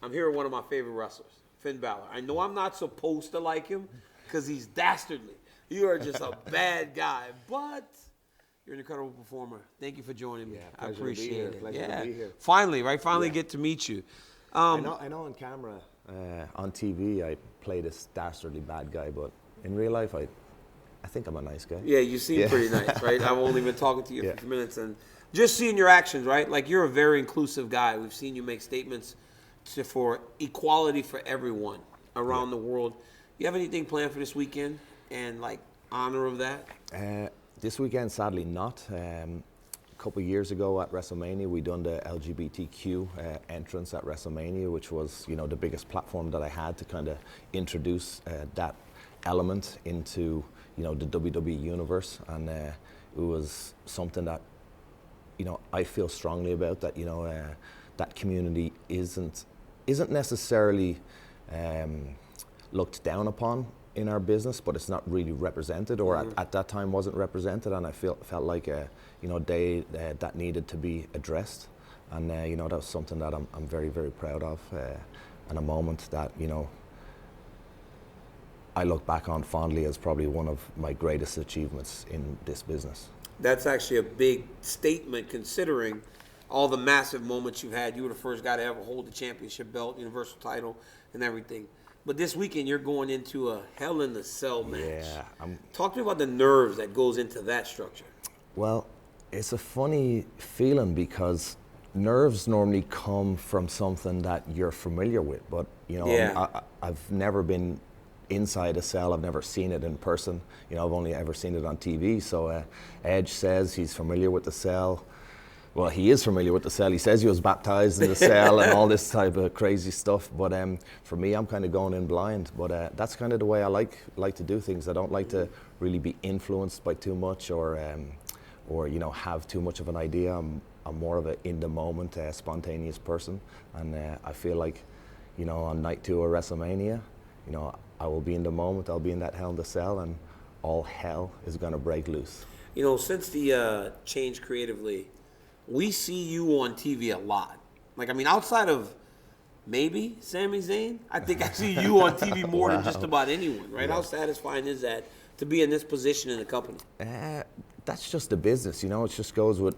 I'm here with one of my favorite wrestlers, Finn Balor. I know I'm not supposed to like him because he's dastardly. You are just a bad guy, but you're an incredible performer. Thank you for joining me. I appreciate it. Pleasure to be here. Finally, right? Finally get to meet you. I know on camera, on TV, I play this dastardly bad guy, but in real life, I think I'm a nice guy. Yeah, you seem pretty nice, right? I've only been talking to you for a few minutes, and just seeing your actions, right? Like, you're a very inclusive guy. We've seen you make statements for equality for everyone around the world. You have anything planned for this weekend and, like, honor of that? This weekend, sadly not. A couple of years ago at WrestleMania, we done the LGBTQ entrance at WrestleMania, which was, the biggest platform that I had to kind of introduce that element into, the WWE universe, and it was something that, I feel strongly about, that, that community isn't necessarily looked down upon in our business, but it's not really represented, or at that time wasn't represented, and I felt like that needed to be addressed, and that was something that I'm very, very proud of, and a moment that I look back on fondly as probably one of my greatest achievements in this business. That's actually a big statement, considering all the massive moments you've had. You were the first guy to ever hold the championship belt, universal title, and everything. But this weekend, you're going into a Hell in a Cell match. Yeah. Talk to me about the nerves that goes into that structure. Well, it's a funny feeling because nerves normally come from something that you're familiar with. But, I've never been inside a cell. I've never seen it in person. I've only ever seen it on TV. So Edge says he's familiar with the cell. Well, he is familiar with the cell. He says he was baptized in the cell and all this type of crazy stuff. But for me, I'm kind of going in blind. But that's kind of the way I like to do things. I don't like to really be influenced by too much or have too much of an idea. I'm more of a in the moment, spontaneous person. And I feel like, on night 2 of WrestleMania, I will be in the moment. I'll be in that Hell in a Cell, and all hell is going to break loose. Since the change creatively, we see you on TV a lot. Like, outside of maybe Sami Zayn, I think I see you on TV more than just about anyone, right? Yeah. How satisfying is that to be in this position in the company? That's just the business, It just goes with,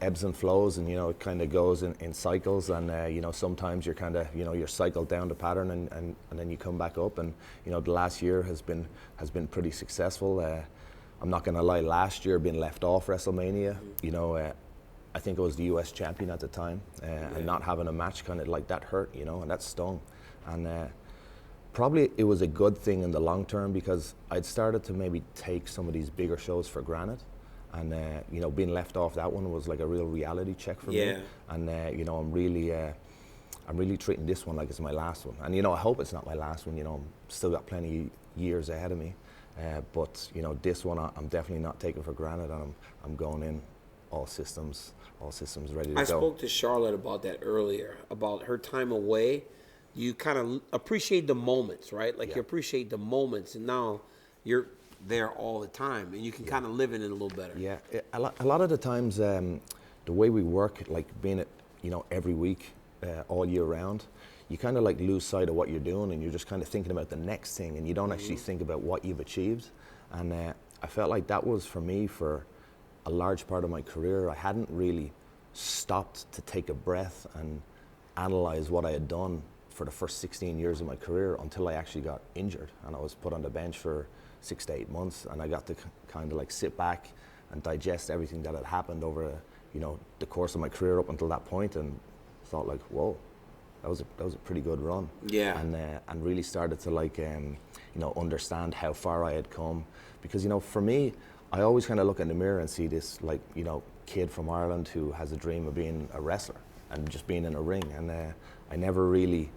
ebbs and flows, and, it kind of goes in cycles, and, sometimes you're kind of, you're cycled down the pattern, and then you come back up, and, the last year has been pretty successful. I'm not going to lie, last year being left off WrestleMania, I think I was the US champion at the time, and not having a match kind of like that hurt, and that stung. And probably it was a good thing in the long term, because I'd started to maybe take some of these bigger shows for granted. And, being left off that one was like a real reality check for me. And, I'm really treating this one like it's my last one. And, I hope it's not my last one, I'm still got plenty years ahead of me. But, this one I'm definitely not taking for granted, and I'm going in all systems ready to go. I spoke to Charlotte about that earlier, about her time away. You kind of appreciate the moments, right? Like, you appreciate the moments, and now you're there all the time, and you can kind of live in it a little better. Yeah, a lot of the times, the way we work, like being at, every week, all year round, you kind of like lose sight of what you're doing, and you're just kind of thinking about the next thing, and you don't actually think about what you've achieved. And I felt like that was for me for a large part of my career. I hadn't really stopped to take a breath and analyze what I had done for the first 16 years of my career until I actually got injured, and I was put on the bench for 6 to 8 months, and I got to kind of like sit back and digest everything that had happened over, the course of my career up until that point, and thought like, whoa, that was a pretty good run. Yeah. And really started to like, understand how far I had come, because for me, I always kind of look in the mirror and see this like, kid from Ireland who has a dream of being a wrestler and just being in a ring, and I never really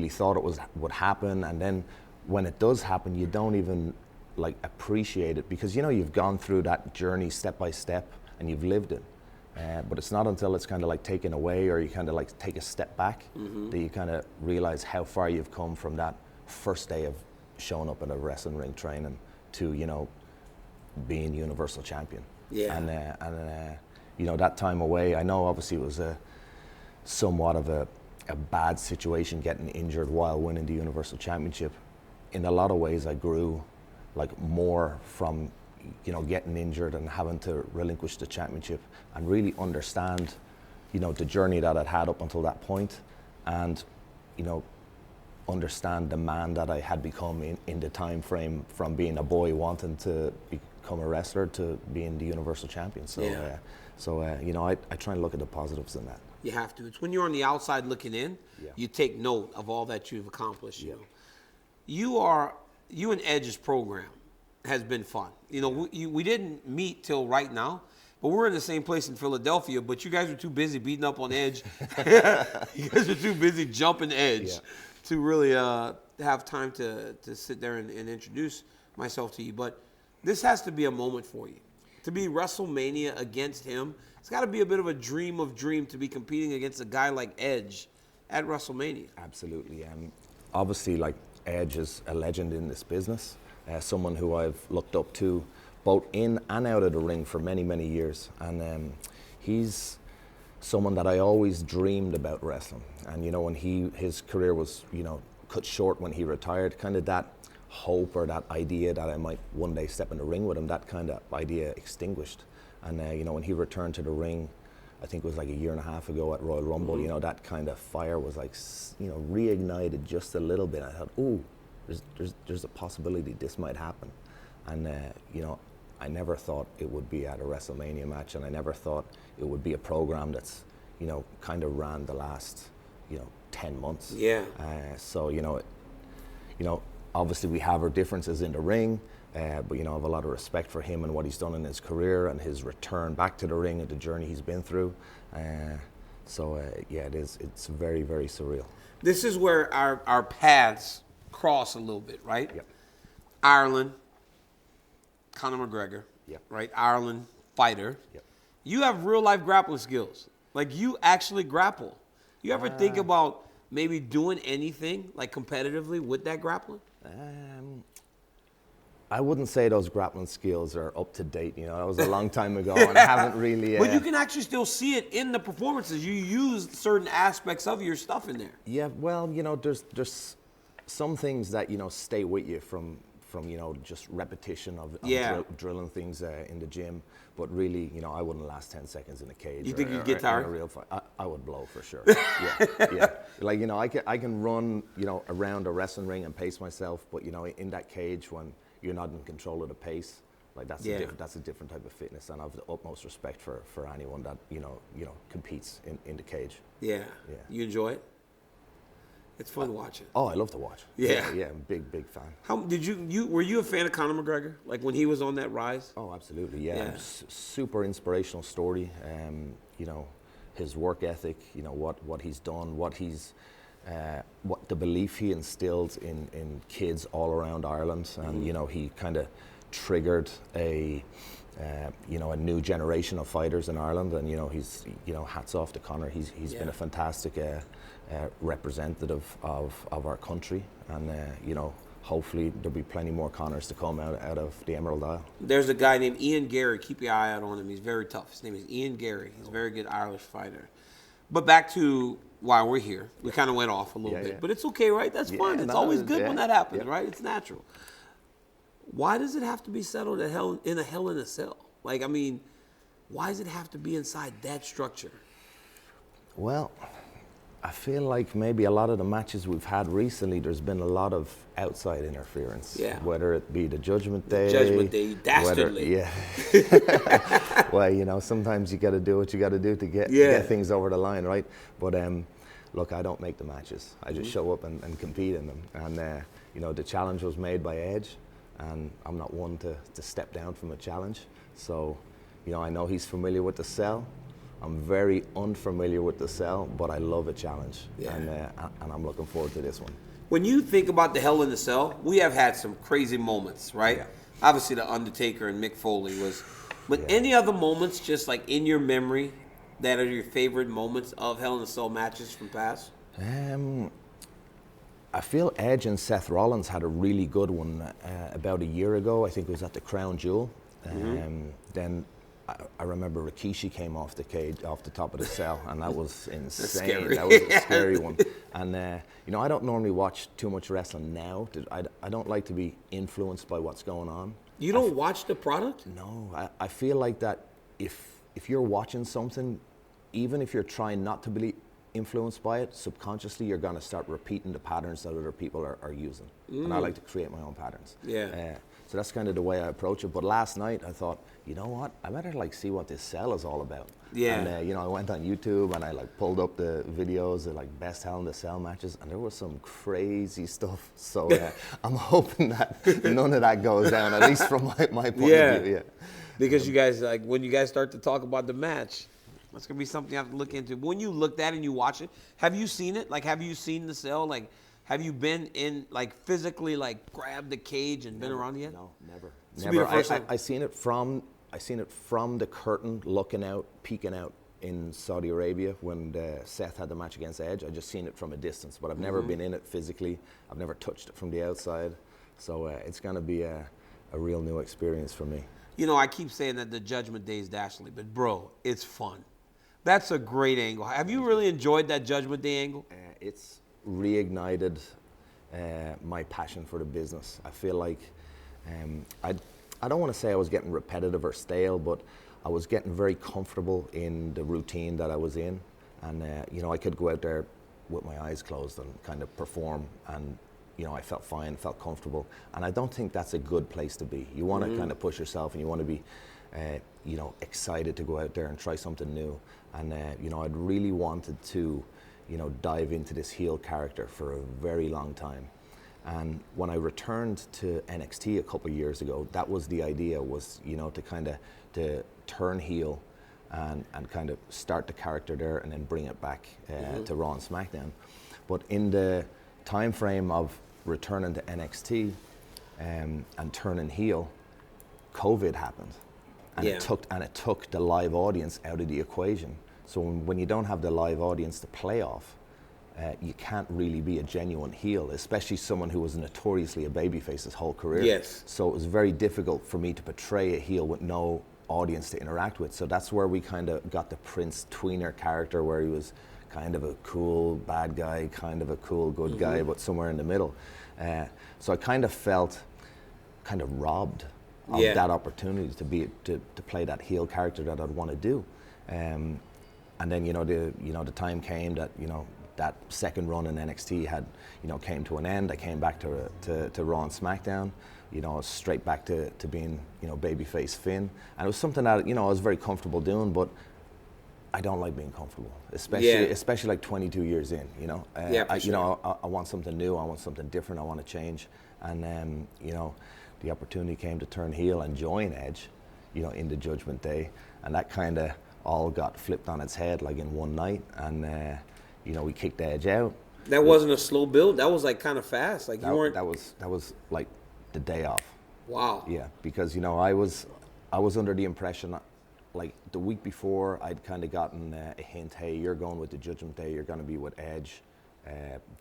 thought it would happen, and then when it does happen, you don't even like appreciate it, because you've gone through that journey step by step and you've lived it. But it's not until it's kind of like taken away, or you kind of like take a step back, that you kind of realize how far you've come from that first day of showing up in a wrestling ring training to being Universal Champion. Yeah. And that time away, I know obviously it was somewhat of a a bad situation getting injured while winning the Universal Championship. In a lot of ways, I grew like more from, you know, getting injured and having to relinquish the championship and really understand, you know, the journey that I'd had up until that point, and, you know, understand the man that I had become in the time frame from being a boy wanting to become a wrestler to being the Universal Champion. So, you know, I try and look at the positives in that. You have to. It's when you're on the outside looking in, you take note of all that you've accomplished. You know, you and Edge's program has been fun. You know, we didn't meet till right now, but we're in the same place in Philadelphia. But you guys were too busy beating up on Edge. You guys were too busy jumping Edge to really have time to sit there and introduce myself to you. But this has to be a moment for you. To be WrestleMania against him, it's got to be a bit of a dream of dream to be competing against a guy like Edge at WrestleMania. Absolutely. Obviously, like, Edge is a legend in this business, someone who I've looked up to both in and out of the ring for many, many years. And he's someone that I always dreamed about wrestling. And, you know, when his career was, you know, cut short when he retired, kind of that hope or that idea that I might one day step in the ring with him, that kind of idea extinguished. And, you know, when he returned to the ring, I think it was like a year and a half ago at Royal Rumble, you know, that kind of fire was like, you know, reignited just a little bit. I thought, oh, there's a possibility this might happen. And, you know, I never thought it would be at a WrestleMania match, and I never thought it would be a program that's, you know, kind of ran the last, you know, 10 months. Yeah. So, you know, obviously we have our differences in the ring, but, you know, I have a lot of respect for him and what he's done in his career and his return back to the ring and the journey he's been through. Yeah, it's very, very surreal. This is where our paths cross a little bit, right? Yep. Ireland, Conor McGregor, Yep. right? Ireland fighter. Yep. You have real life grappling skills. Like, you actually grapple. You ever think about maybe doing anything like competitively with that grappling? I wouldn't say those grappling skills are up to date. You know, that was a long time ago, and I haven't really. But you can actually still see it in the performances. You use certain aspects of your stuff in there. Yeah, well, you know, there's some things that, you know, stay with you from you know, just repetition of drilling things in the gym. But really, you know, I wouldn't last 10 seconds in a cage. You think you'd get tired? In a real fight. I would blow for sure. Yeah. Like, you know, I can run, you know, around a wrestling ring and pace myself, but, you know, in that cage when you're not in control of the pace, like that's a different type of fitness, and I have the utmost respect for anyone that you know competes in the cage. Yeah. You enjoy it? It's fun watching. Oh, I love to watch. Yeah, I'm a big fan. How did were you a fan of Conor McGregor? Like when he was on that rise? Oh, absolutely. Yeah. Super inspirational story. You know, his work ethic. You know what he's done. What the belief he instilled in kids all around Ireland, and you know, he kind of triggered a new generation of fighters in Ireland, and you know, hats off to Conor. He's been a fantastic representative of our country, and you know, hopefully there'll be plenty more Conors to come out of the Emerald Isle. There's a guy named Ian Gary. Keep your eye out on him. He's very tough. His name is Ian Gary. He's a very good Irish fighter. But back to why we're here. We kind of went off a little bit, but it's okay, right? That's fun. It's always good when that happens, right? It's natural. Why does it have to be settled in a Hell in a Cell? Like, I mean, why does it have to be inside that structure? Well, I feel like maybe a lot of the matches we've had recently, there's been a lot of outside interference. Yeah. Whether it be the Judgement Day. Judgment Day, dastardly. Well, you know, sometimes you got to do what you got to do to get things over the line, right? But look, I don't make the matches. I just show up and compete in them. And you know, the challenge was made by Edge, and I'm not one to step down from a challenge. So, you know, I know he's familiar with the cell. I'm very unfamiliar with the cell, but I love a challenge, and I'm looking forward to this one. When you think about the Hell in the Cell, we have had some crazy moments, right? Yeah. Obviously, the Undertaker and Mick Foley was, but any other moments just like in your memory that are your favorite moments of Hell in a Cell matches from past? I feel Edge and Seth Rollins had a really good one about a year ago. I think it was at the Crown Jewel. Then I remember Rikishi came off the cage, off the top of the cell, and that was insane. Scary. That was a scary one. And you know, I don't normally watch too much wrestling now. I don't like to be influenced by what's going on. You don't watch the product? No, I feel like that if you're watching something, even if you're trying not to be influenced by it, subconsciously you're going to start repeating the patterns that other people are using. And I like to create my own patterns. Yeah. So that's kind of the way I approach it. But last night I thought, you know what, I better like see what this cell is all about. Yeah. And you know, I went on YouTube and I like pulled up the videos of like best Hell in the Cell matches, and there was some crazy stuff. So I'm hoping that none of that goes down, at least from my point of view. Yeah. Because you guys, like, when you guys start to talk about the match, that's gonna be something you have to look into. When you looked at it and you watch it, have you seen it? Like, have you seen the cell? Like, have you been in, like, physically, like, grabbed the cage and been around yet? No, never. This will be your first time? I seen it from the curtain, looking out, peeking out in Saudi Arabia when Seth had the match against Edge. I just seen it from a distance, but I've never been in it physically. I've never touched it from the outside. So it's gonna be a real new experience for me. You know, I keep saying that the Judgment Day is dastardly, but bro, it's fun. That's a great angle. Have you really enjoyed that Judgment Day angle? It's reignited my passion for the business. I feel like I don't want to say I was getting repetitive or stale, but I was getting very comfortable in the routine that I was in. And, you know, I could go out there with my eyes closed and kind of perform, and, you know, I felt fine, felt comfortable. And I don't think that's a good place to be. You want to kind of push yourself, and you want to be, you know, excited to go out there and try something new. And, you know, I'd really wanted to, you know, dive into this heel character for a very long time. And when I returned to NXT a couple of years ago, that was the idea, was, you know, to kind of to turn heel and kind of start the character there and then bring it back to Raw and SmackDown. But in the time frame of returning to NXT and turning heel, COVID happened. And it took the live audience out of the equation. So when you don't have the live audience to play off, you can't really be a genuine heel, especially someone who was notoriously a babyface his whole career. Yes. So it was very difficult for me to portray a heel with no audience to interact with. So that's where we kind of got the Prince tweener character, where he was kind of a cool bad guy, kind of a cool good guy, but somewhere in the middle. So I kind of felt kind of robbed of that opportunity to play that heel character that I'd want to do. And then the time came that, you know, that second run in NXT had, you know, came to an end. I came back to Raw and SmackDown, you know, straight back to being, you know, babyface Finn. And it was something that, you know, I was very comfortable doing, but I don't like being comfortable, especially like 22 years in, you know. You know, I want something new, I want something different, I want to change. And you know, the opportunity came to turn heel and join Edge, you know, in the Judgment Day, and that kind of all got flipped on its head like in one night. And you know, we kicked Edge out. That wasn't a slow build. That was like kind of fast. Like that was like the day off. Wow. Yeah, because, you know, I was under the impression, like the week before, I'd kind of gotten a hint, hey, you're going with the Judgment Day, you're going to be with Edge,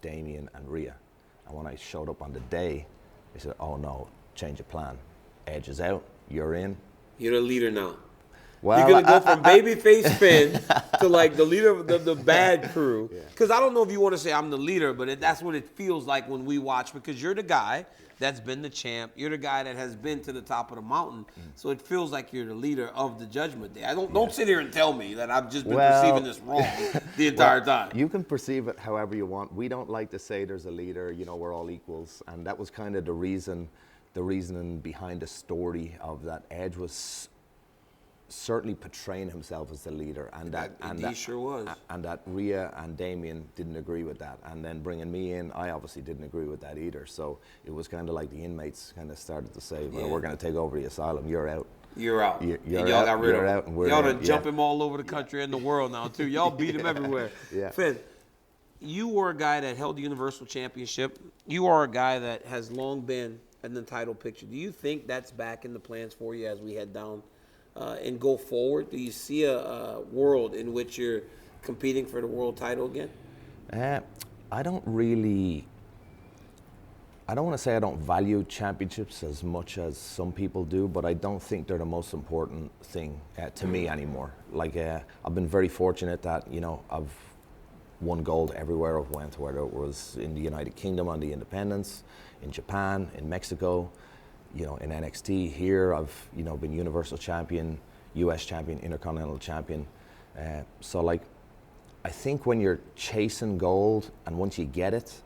Damien, and Rhea. And when I showed up on the day, they said, oh no, change of plan. Edge is out, you're in. You're the leader now. Well, you're going to go from babyface Finn to like the leader of the bad crew. Because I don't know if you want to say I'm the leader, but that's what it feels like when we watch, because you're the guy that's been the champ. You're the guy that has been to the top of the mountain. So it feels like you're the leader of the Judgment Day. Don't sit here and tell me that I've just been perceiving this wrong the entire time. You can perceive it however you want. We don't like to say there's a leader, you know, we're all equals. And that was kind of the reasoning behind the story of that. Edge was certainly portraying himself as the leader, and he sure was. And that Rhea and Damien didn't agree with that, and then bringing me in, I obviously didn't agree with that either. So it was kind of like the inmates kind of started to say, well, we're going to take over the asylum, you're out. You're out. You're and y'all out, got rid you're of out, him. and we're Y'all in. done jump him all over the country and the world now too. Y'all beat him everywhere. Finn, you were a guy that held the Universal Championship. You are a guy that has long been in the title picture. Do you think that's back in the plans for you as we head down and go forward? Do you see a world in which you're competing for the world title again? I don't really I don't want to say I don't value championships as much as some people do, but I don't think they're the most important thing to me anymore. Like, I've been very fortunate that, you know, I've won gold everywhere I've went, whether it was in the United Kingdom on the independents, in Japan, in Mexico, you know, in NXT. Here I've, you know, been Universal Champion, US Champion, Intercontinental Champion. So like, I think when you're chasing gold and once you get it,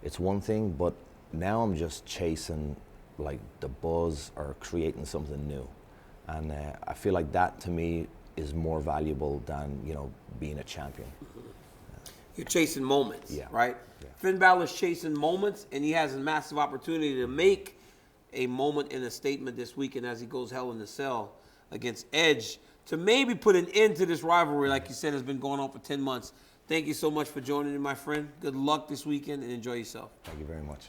it's one thing, but now I'm just chasing like the buzz or creating something new. And I feel like that to me is more valuable than, you know, being a champion. You're chasing moments, Yeah. right? Yeah. Finn Balor's chasing moments, and he has a massive opportunity to make a moment in a statement this weekend as he goes Hell in the Cell against Edge to maybe put an end to this rivalry, like you said, has been going on for 10 months. Thank you so much for joining me, my friend. Good luck this weekend and enjoy yourself. Thank you very much.